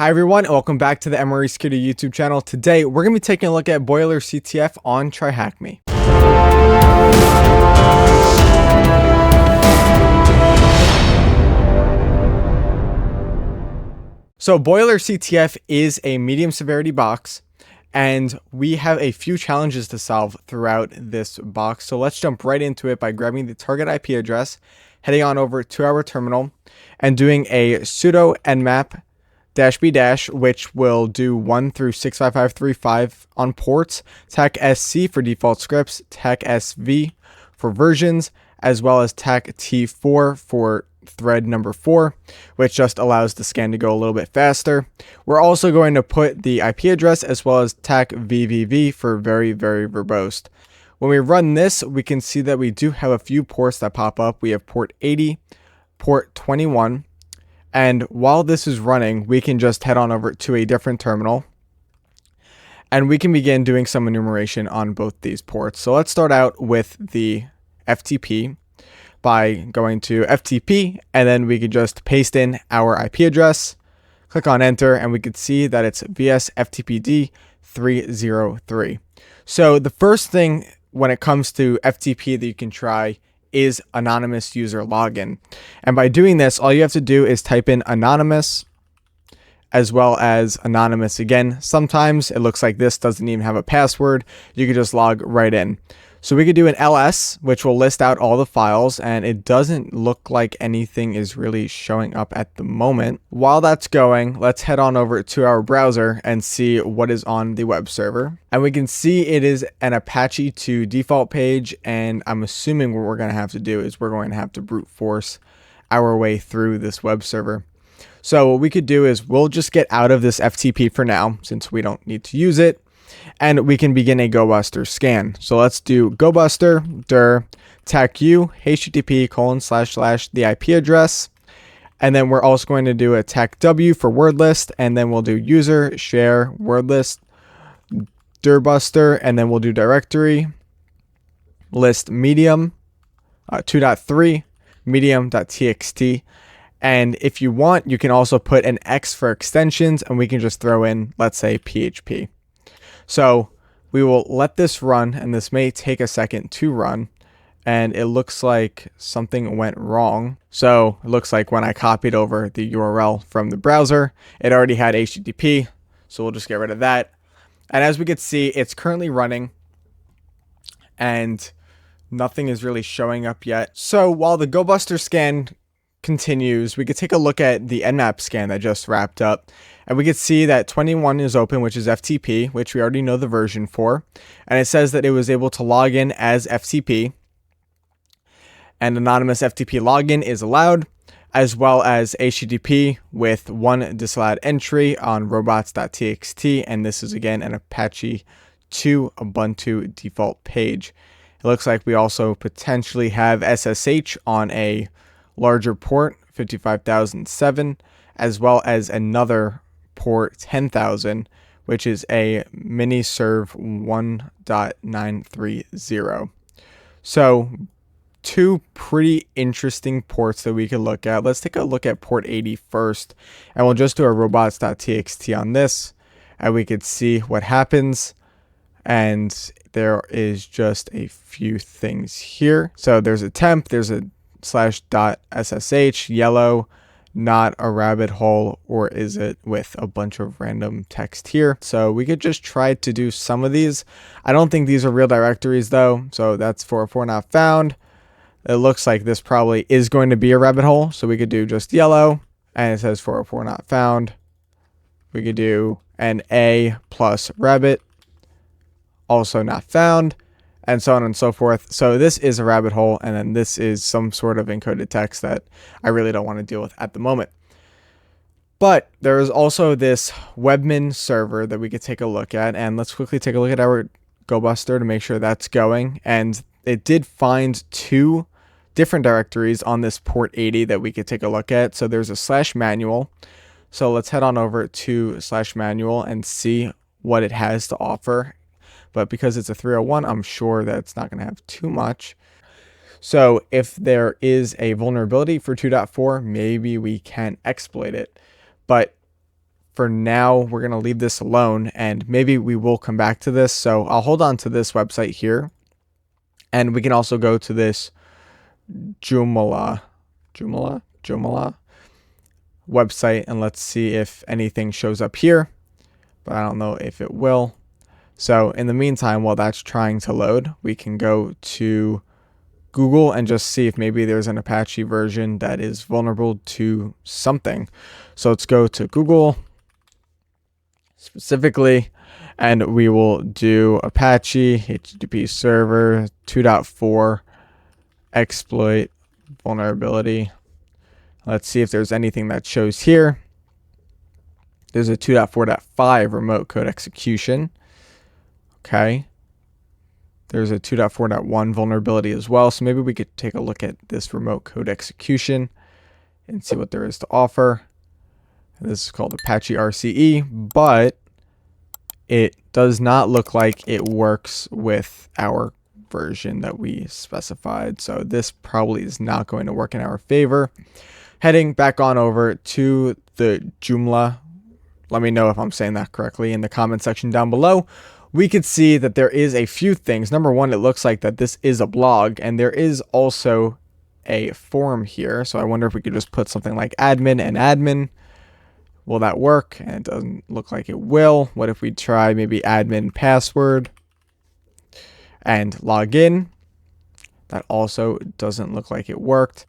Hi everyone, and welcome back to the Emory Security YouTube channel. Today, we're going to be taking a look at Boiler CTF on TryHackMe. So Boiler CTF is a medium severity box, and we have a few challenges to solve throughout this box. So let's jump right into it by grabbing the target IP address, heading on over to our terminal, and doing a sudo nmap -b-, which will do 1 through 65535 on ports, tac sc for default scripts, tac sv for versions, as well as tac t4 for thread number 4, which just allows the scan to go a little bit faster. We're also going to put the IP address as well as tac vvv for very verbose. When we run this, we can see that we do have a few ports that pop up. We have port 80, port 21, and while this is running, we can just head on over to a different terminal and we can begin doing some enumeration on both these ports. So let's start out with the FTP by going to FTP, and then we could just paste in our IP address, click on enter, and we could see that it's VS-FTPD 303. So the first thing when it comes to FTP that you can try is anonymous user login. And by doing this, all you have to do is type in anonymous as well as anonymous again. Sometimes it looks like this doesn't even have a password. You could just log right in. So we could do an ls, which will list out all the files, and it doesn't look like anything is really showing up at the moment. While that's going, let's head on over to our browser and see what is on the web server. And we can see it is an Apache 2 default page, and I'm assuming what we're going to have to do is we're going to have to brute force our way through this web server. So what we could do is we'll just get out of this FTP for now, since we don't need to use it, and we can begin a GoBuster scan. So let's do GoBuster dir tacu http:// the IP address, and then we're also going to do a tac w for word list, and then we'll do user share word list dirbuster, and then we'll do directory list medium 2.3 medium.txt. And if you want, you can also put an X for extensions, and we can just throw in, let's say, PHP. So we will let this run, and this may take a second to run, and it looks like something went wrong. So it looks like when I copied over the URL from the browser, it already had HTTP, so we'll just get rid of that. And as we can see, it's currently running, and nothing is really showing up yet. So while the GoBuster scan continues, we could take a look at the Nmap scan that just wrapped up, and we could see that 21 is open, which is FTP, which we already know the version for, and it says that it was able to log in as FTP, and anonymous FTP login is allowed, as well as HTTP with one disallowed entry on robots.txt, and this is again an Apache 2 Ubuntu default page. It looks like we also potentially have SSH on a larger port 55,007, as well as another port 10,000, which is a miniserv 1.930. So two pretty interesting ports that we could look at. Let's take a look at port 80 first, and we'll just do a robots.txt on this, and we could see what happens. And there is just a few things here. So there's a temp, there's a /.ssh, yellow, not a rabbit hole, or is it, with a bunch of random text here. So we could just try to do some of these. I don't think these are real directories though, so that's 404 not found. It looks like this probably is going to be a rabbit hole, so we could do just yellow, and it says 404 not found. We could do an A plus rabbit, also not found, and so on and so forth. So this is a rabbit hole, and then this is some sort of encoded text that I really don't want to deal with at the moment. But there is also this Webmin server that we could take a look at, and let's quickly take a look at our GoBuster to make sure that's going. And it did find two different directories on this port 80 that we could take a look at. So there's a /manual. So let's head on over to /manual and see what it has to offer. But because it's a 301, I'm sure that it's not going to have too much. So if there is a vulnerability for 2.4, maybe we can exploit it. But for now, we're going to leave this alone, and maybe we will come back to this. So I'll hold on to this website here, and we can also go to this Joomla website, and let's see if anything shows up here, but I don't know if it will. So in the meantime, while that's trying to load, we can go to Google and just see if maybe there's an Apache version that is vulnerable to something. So let's go to Google specifically, and we will do Apache HTTP server 2.4 exploit vulnerability. Let's see if there's anything that shows here. There's a 2.4.5 remote code execution. Okay. There's a 2.4.1 vulnerability as well. So maybe we could take a look at this remote code execution and see what there is to offer. This is called Apache RCE, but it does not look like it works with our version that we specified. So this probably is not going to work in our favor. Heading back on over to the Joomla. Let me know if I'm saying that correctly in the comment section down below. We could see that there is a few things. Number one, it looks like that this is a blog, and there is also a forum here. So I wonder if we could just put something like admin and admin. Will that work? And it doesn't look like it will. What if we try maybe admin password and log in? That also doesn't look like it worked.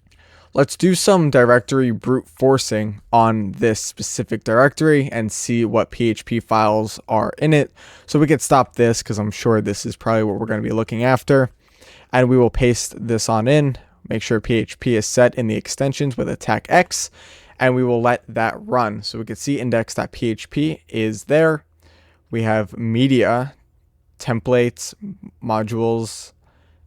Let's do some directory brute forcing on this specific directory and see what PHP files are in it. So we could stop this because I'm sure this is probably what we're going to be looking after. And we will paste this on in, make sure PHP is set in the extensions with attack X, and we will let that run. So we can see index.php is there. We have media, templates, modules.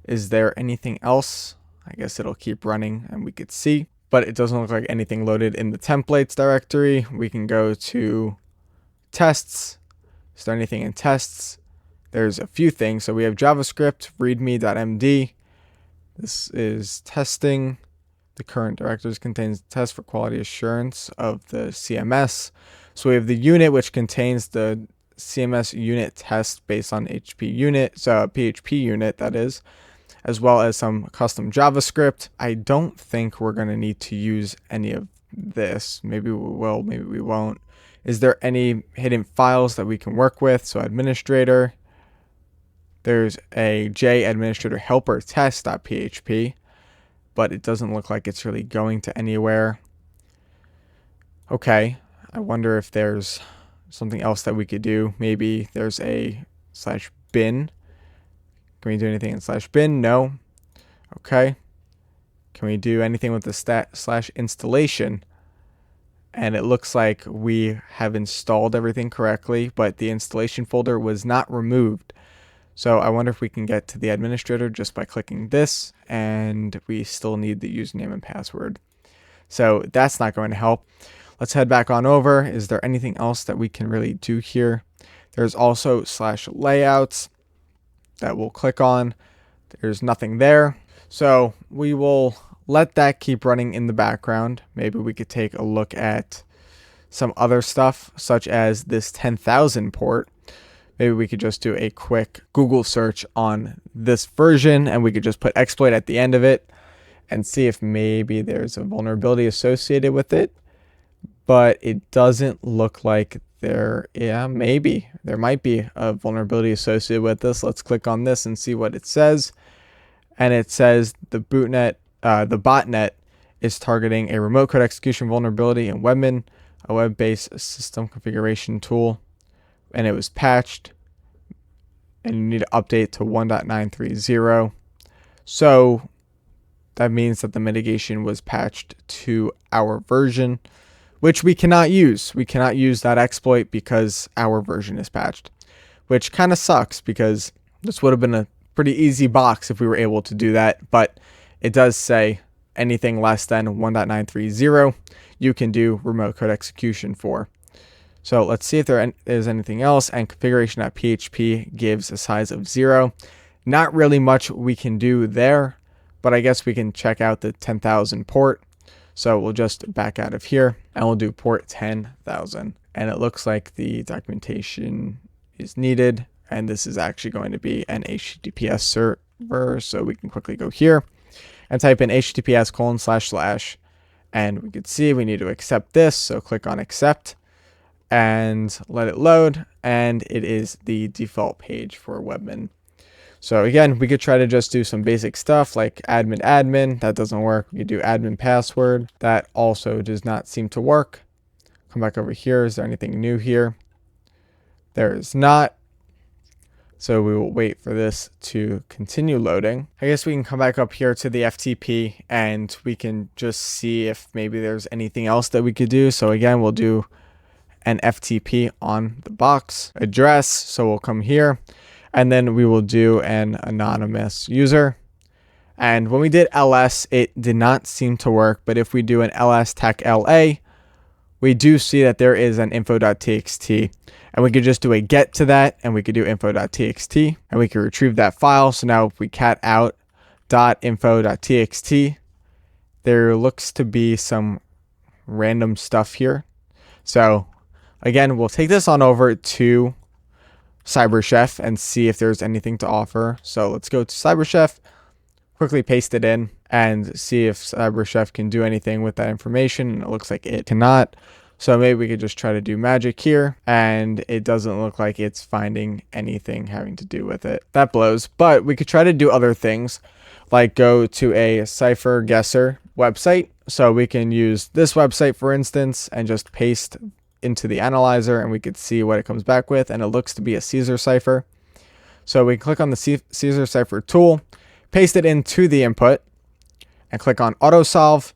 Is there anything else? I guess it'll keep running and we could see, but it doesn't look like anything loaded in the templates directory. We can go to tests. Is there anything in tests? There's a few things. So we have JavaScript, readme.md. This is testing. The current directories contains tests for quality assurance of the CMS. So we have the unit, which contains the CMS unit test based on PHP unit, that is, as well as some custom JavaScript. I don't think we're going to need to use any of this. Maybe we will, maybe we won't. Is there any hidden files that we can work with? So administrator, there's a administrator helper test.php, but it doesn't look like it's really going to anywhere. Okay, I wonder if there's something else that we could do. Maybe there's a /bin. Can we do anything in /bin? No. Okay. Can we do anything with the /installation? And it looks like we have installed everything correctly, but the installation folder was not removed. So I wonder if we can get to the administrator just by clicking this, and we still need the username and password. So that's not going to help. Let's head back on over. Is there anything else that we can really do here? There's also /layouts that we'll click on. There's nothing there. So we will let that keep running in the background. Maybe we could take a look at some other stuff, such as this 10,000 port. Maybe we could just do a quick Google search on this version, and we could just put exploit at the end of it and see if maybe there's a vulnerability associated with it. But it doesn't look like maybe there might be a vulnerability associated with this. Let's click on this and see what it says. And it says the botnet is targeting a remote code execution vulnerability in Webmin, a web-based system configuration tool, and it was patched, and you need to update to 1.930. So that means that the mitigation was patched to our version, which we cannot use. We cannot use that exploit because our version is patched, which kind of sucks because this would have been a pretty easy box if we were able to do that. But it does say anything less than 1.930, you can do remote code execution for. So let's see if there is anything else. And configuration.php gives a size of 0. Not really much we can do there, but I guess we can check out the 10,000 port. So we'll just back out of here and we'll do port 10,000. and it looks like the documentation is needed, and this is actually going to be an HTTPS server. So we can quickly go here and type in https:// and we can see we need to accept this. So click on accept and let it load, and it is the default page for Webmin. So again, we could try to just do some basic stuff like admin, that doesn't work. We could do admin password, that also does not seem to work. Come back over here, is there anything new here? There is not. So we will wait for this to continue loading. I guess we can come back up here to the FTP and we can just see if maybe there's anything else that we could do. So again, we'll do an FTP on the box address. So we'll come here and then we will do an anonymous user. And when we did ls, it did not seem to work. But if we do an ls tech la, we do see that there is an info.txt, and we could just do a get to that, and we could do info.txt, and we can retrieve that file. So now if we cat out .info.txt, there looks to be some random stuff here. So again, we'll take this on over to CyberChef and see if there's anything to offer. So let's go to CyberChef, quickly paste it in and see if CyberChef can do anything with that information. And it looks like it cannot. So maybe we could just try to do magic here, and it doesn't look like it's finding anything having to do with it. That blows, but we could try to do other things like go to a cipher guesser website. So we can use this website, for instance, and just paste into the analyzer, and we could see what it comes back with. And it looks to be a Caesar cipher. So we click on the Caesar cipher tool, paste it into the input, and click on auto solve,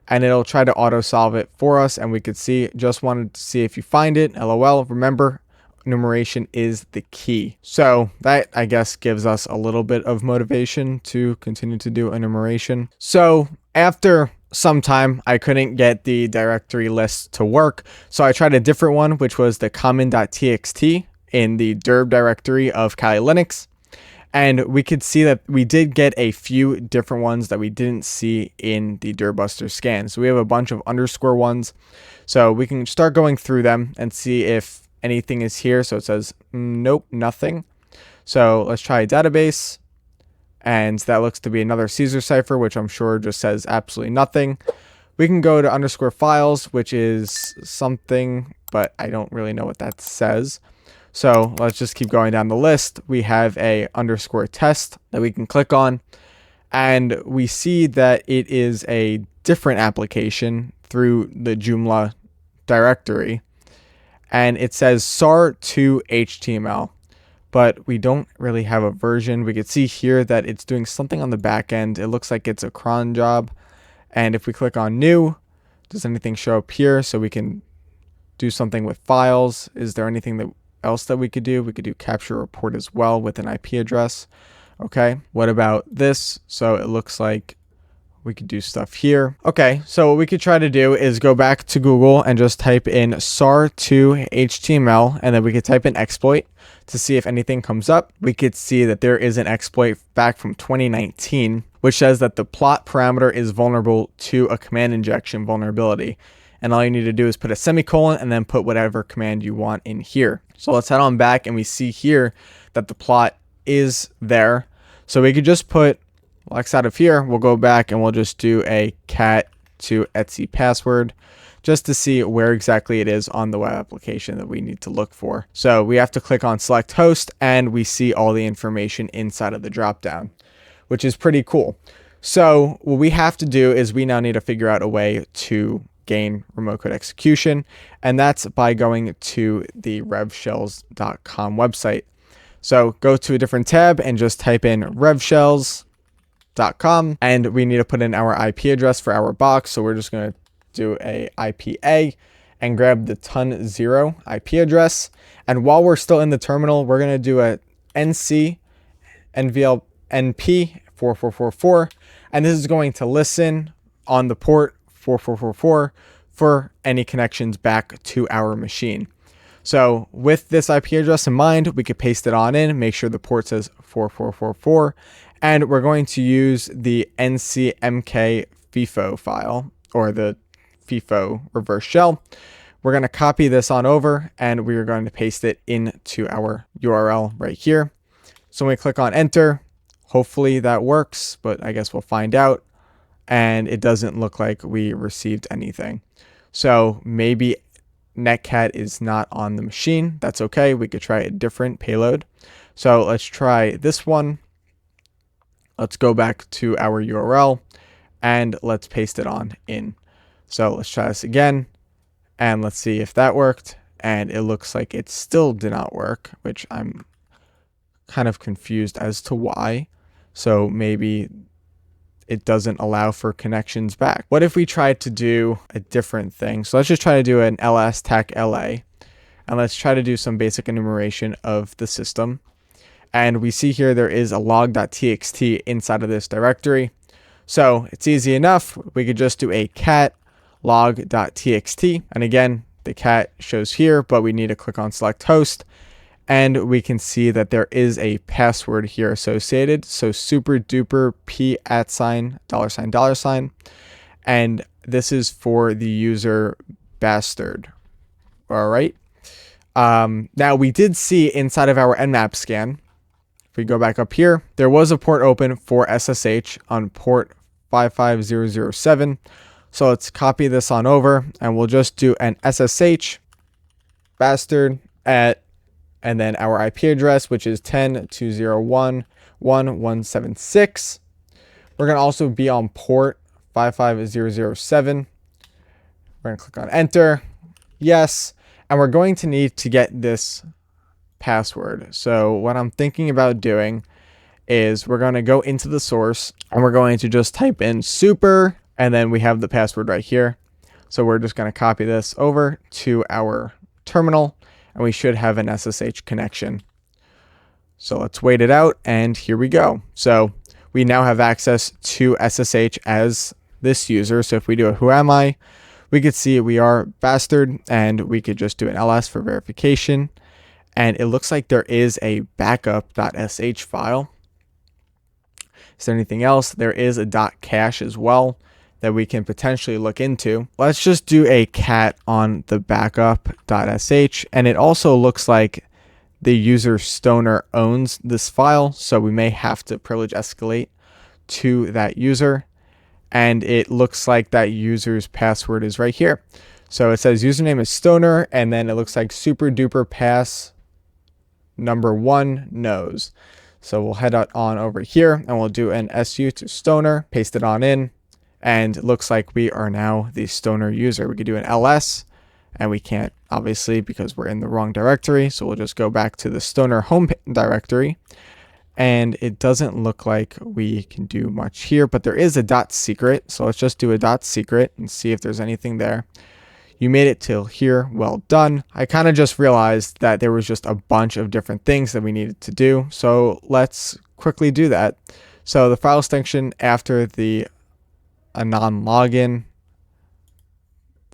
and it'll try to auto solve it for us. And we could see, just wanted to see if you find it. LOL. Remember, enumeration is the key. So that, I guess, gives us a little bit of motivation to continue to do enumeration. So after some time, I couldn't get the directory list to work. So I tried a different one, which was the common.txt in the derb directory of Kali Linux. And we could see that we did get a few different ones that we didn't see in the Dirbuster scan. So we have a bunch of underscore ones. So we can start going through them and see if anything is here. So it says, nope, nothing. So let's try a database. And that looks to be another Caesar cipher, which I'm sure just says absolutely nothing. We can go to underscore files, which is something, but I don't really know what that says. So let's just keep going down the list. We have a underscore test that we can click on, and we see that it is a different application through the Joomla directory, and it says SAR2HTML, but we don't really have a version. We could see here that it's doing something on the back end. It looks like it's a cron job, and if we click on new, does anything show up here? So we can do something with files. Is there anything else that we could do? We could do capture report as well with an IP address. Okay, what about this? So it looks like we could do stuff here. Okay, so what we could try to do is go back to Google and just type in SAR2HTML, and then we could type in exploit to see if anything comes up. We could see that there is an exploit back from 2019, which says that the plot parameter is vulnerable to a command injection vulnerability. And all you need to do is put a semicolon and then put whatever command you want in here. So let's head on back, and we see here that the plot is there. So we could just put, well, X out of here. We'll go back and we'll just do a cat to Etsy password just to see where exactly it is on the web application that we need to look for. So we have to click on select host, and we see all the information inside of the dropdown, which is pretty cool. So what we have to do is we now need to figure out a way to gain remote code execution, and that's by going to the revshells.com website. So go to a different tab and just type in revshells.com, and we need to put in our IP address for our box. So we're just going to do a IPA and grab the ton0 IP address. And while we're still in the terminal, we're going to do a nc nvl np 4444, and this is going to listen on the port 4444 for any connections back to our machine. So with this IP address in mind, we could paste it on in, make sure the port says 4444, and we're going to use the ncmk FIFO file, or the FIFO reverse shell, We're going to copy this on over and we are going to paste it into our URL right here. So when we click on enter, hopefully that works, but I guess we'll find out. And it doesn't look like we received anything. So maybe Netcat is not on the machine. That's okay. We could try a different payload. So let's try this one. Let's go back to our URL and let's paste it on in. So let's try this again and let's see if that worked. And it looks like it still did not work, which I'm kind of confused as to why. So maybe it doesn't allow for connections back. What if we tried to do a different thing? So let's just try to do an ls tac la, and let's try to do some basic enumeration of the system. And we see here there is a log.txt inside of this directory. So it's easy enough. We could just do a cat log.txt. And again, the cat shows here, but we need to click on select host. And we can see that there is a password here associated. So super duper p $. And this is for the user bastard. All right. Now we did see inside of our Nmap scan, if we go back up here, there was a port open for SSH on port 55007. So let's copy this on over and we'll just do an SSH bastard at, and then our IP address, which is 10.201.1.176. We're going to also be on port 55007. We're going to click on enter. Yes. And we're going to need to get this password. So what I'm thinking about doing is we're going to go into the source and we're going to just type in super, and then we have the password right here. So we're just going to copy this over to our terminal and we should have an SSH connection. So let's wait it out and here we go. So we now have access to SSH as this user. So if we do a who am I, we could see we are bastard and we could just do an ls for verification. And it looks like there is a backup.sh file. Is there anything else? There is a .cache as well that we can potentially look into. Let's just do a cat on the backup.sh. And it also looks like the user Stoner owns this file. So we may have to privilege escalate to that user. And it looks like that user's password is right here. So it says username is Stoner, and then it looks like super duper pass number 1 knows. So we'll head on over here and we'll do an su to Stoner, paste it on in, and it looks like we are now the Stoner user. We could do an ls, and we can't obviously because we're in the wrong directory. So we'll just go back to the Stoner home directory. And it doesn't look like we can do much here, but there is a .secret. So let's just do a .secret and see if there's anything there. You made it till here. Well done. I kind of just realized that there was just a bunch of different things that we needed to do. So let's quickly do that. So the file extension after the anon login,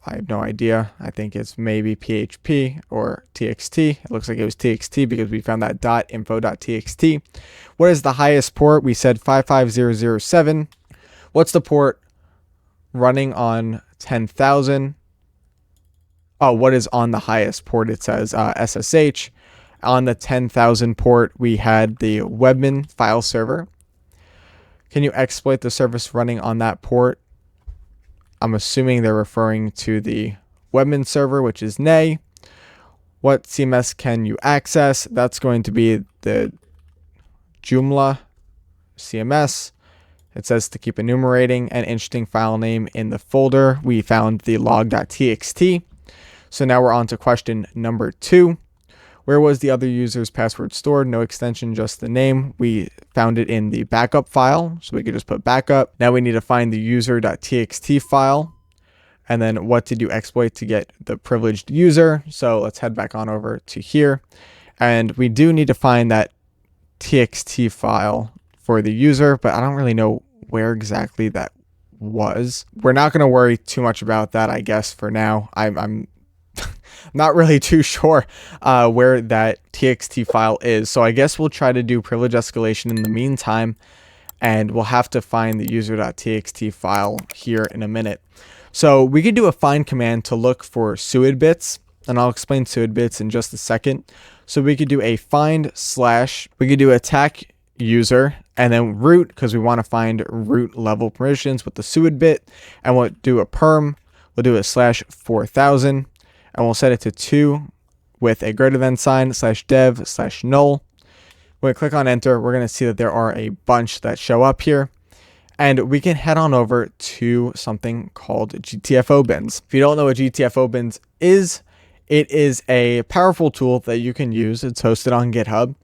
I have no idea. I think it's maybe PHP or TXT. It looks like it was TXT because we found that .info.txt. What is the highest port? We said 55007. What's the port running on 10,000? Oh, what is on the highest port? It says SSH. On the 10,000 port, we had the Webmin file server. Can you exploit the service running on that port? I'm assuming they're referring to the Webmin server, which is nay. What CMS can you access? That's going to be the Joomla CMS. It says to keep enumerating an interesting file name in the folder. We found the log.txt. So now we're on to question number 2. Where was the other user's password stored? No extension, just the name. We found it in the backup file, so we could just put backup. Now we need to find the user.txt file, and then what did you exploit to get the privileged user? So let's head back on over to here, and we do need to find that txt file for the user, but I don't really know where exactly that was. We're not going to worry too much about that, I guess, for now. I'm not really too sure where that txt file is. So I guess we'll try to do privilege escalation in the meantime, and we'll have to find the user.txt file here in a minute. So we could do a find command to look for suid bits, and I'll explain suid bits in just a second. So we could do a find slash, we could do attack user and then root, because we want to find root level permissions with the suid bit, and we'll do a perm, we'll do a slash 4000, and we'll set it to 2 with a greater than sign slash dev slash null. When we click on enter, we're going to see that there are a bunch that show up here. And we can head on over to something called GTFO bins. If you don't know what GTFO bins is, it is a powerful tool that you can use. It's hosted on GitHub.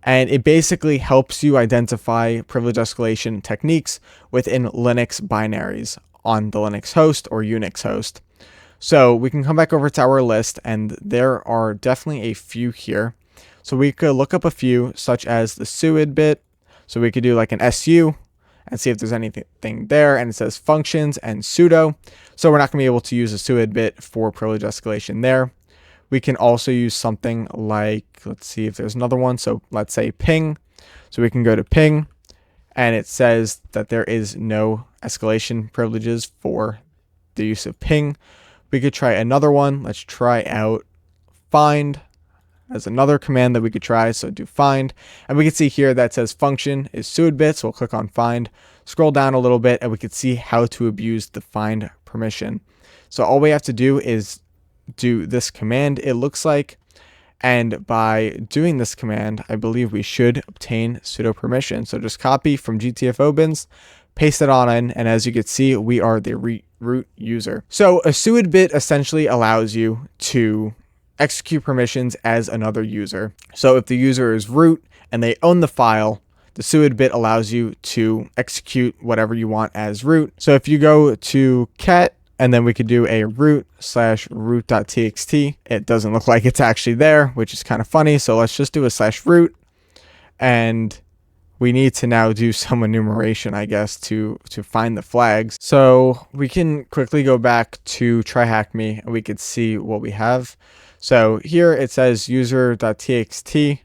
And it basically helps you identify privilege escalation techniques within Linux binaries on the Linux host or Unix host. So we can come back over to our list, and there are definitely a few here. So we could look up a few, such as the suid bit. So we could do like an SU and see if there's anything there, and it says functions and sudo. So we're not going to be able to use a suid bit for privilege escalation there. We can also use something like, let's see if there's another one. So let's say ping. So we can go to ping, and it says that there is no escalation privileges for the use of ping. We could try another one. Let's try out find as another command that we could try. So do find, and we can see here that says function is suid bit. So we'll click on find, scroll down a little bit, and we can see how to abuse the find permission. So all we have to do is do this command, it looks like, and by doing this command, I believe we should obtain sudo permission. So just copy from GTFO bins, paste it on in, and as you can see, we are the root user. So a suid bit essentially allows you to execute permissions as another user. So if the user is root and they own the file, the suid bit allows you to execute whatever you want as root. So if you go to cat, and then we could do a root slash root.txt. It doesn't look like it's actually there, which is kind of funny. So let's just do a slash root, and we need to now do some enumeration, I guess, to find the flags. So we can quickly go back to tryhackme, and we could see what we have. So here it says user.txt,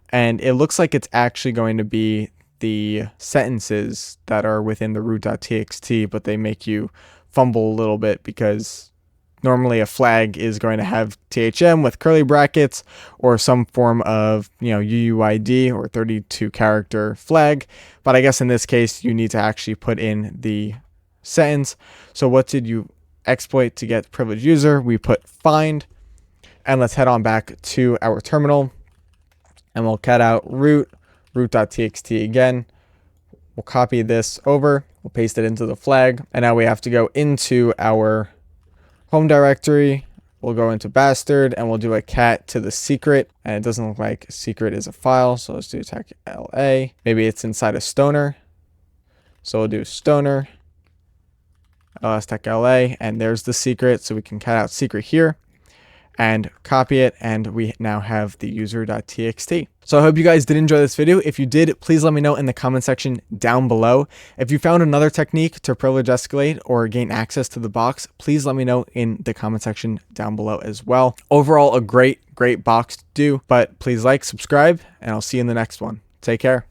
and it looks like it's actually going to be the sentences that are within the root.txt, but they make you fumble a little bit because normally a flag is going to have THM with curly brackets or some form of, UUID or 32 character flag. But I guess in this case, you need to actually put in the sentence. So what did you exploit to get privileged user? We put find, and let's head on back to our terminal, and we'll cut out root.txt again. We'll copy this over, we'll paste it into the flag, and now we have to go into our home directory. We'll go into bastard, and we'll do a cat to the secret, and it doesn't look like secret is a file, so let's do attack LA. Maybe it's inside a stoner, so we'll do stoner ls-tech LA, and there's the secret, so we can cut out secret here and copy it, and we now have the user.txt. So I hope you guys did enjoy this video. If you did, please let me know in the comment section down below. If you found another technique to privilege escalate or gain access to the box, please let me know in the comment section down below as well. Overall, a great box to do, but please like, subscribe, and I'll see you in the next one. Take care.